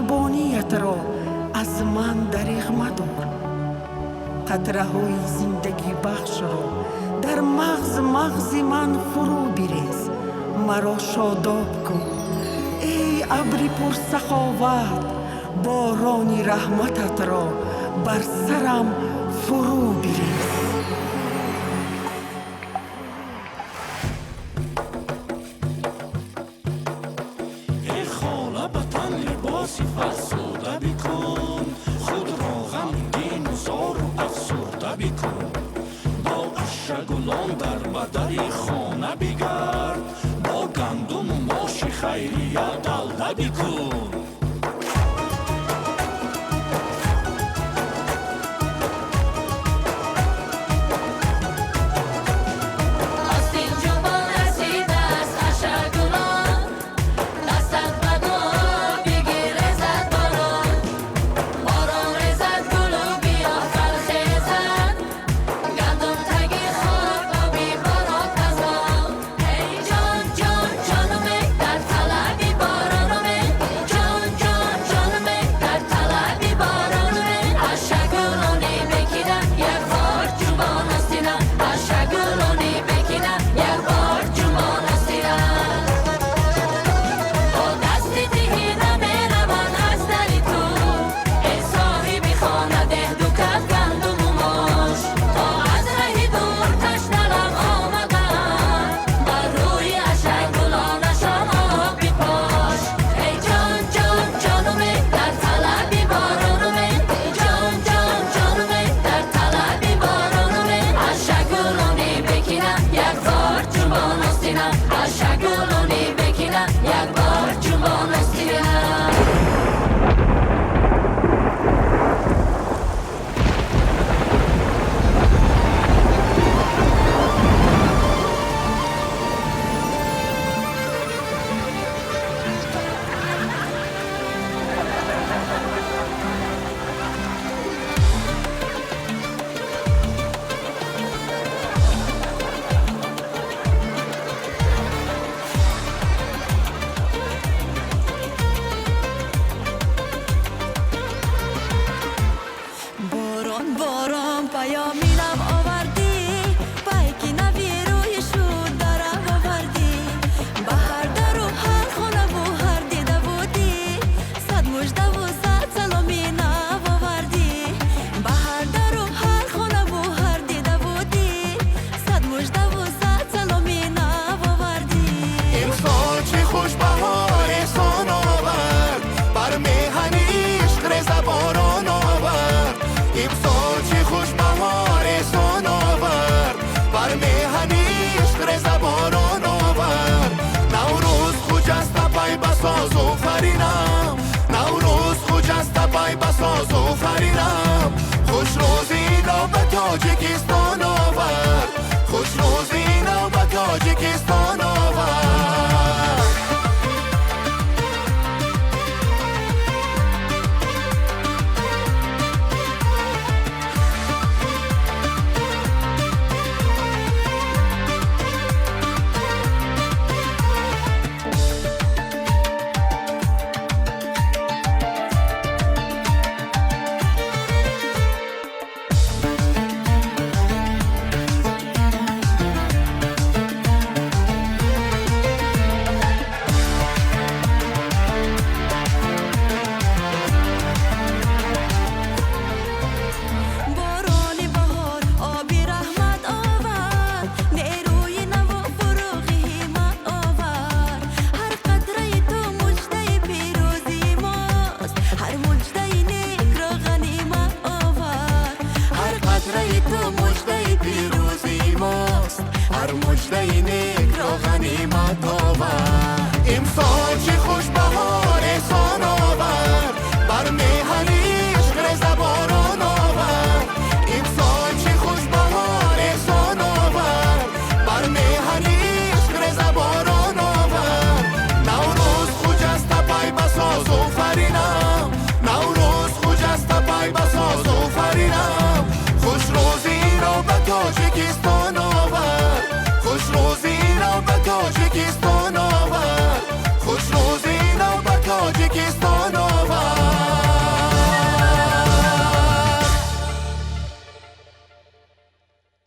مهربانیت را از من دریغ مدار. قطره های زندگی بخش را در مغز من فرو بریز، مرا شاداب کن ای ابری پر سخاوت، باران رحمتت را بر سرم فرو بریز. ای خانه به تن لباسی فرسوده بکن، خود را غمگین و زار و افسرده بکن. با اشک گلان در بدر خانه بگرد، با گندم و ماش خیریه دلده بکن.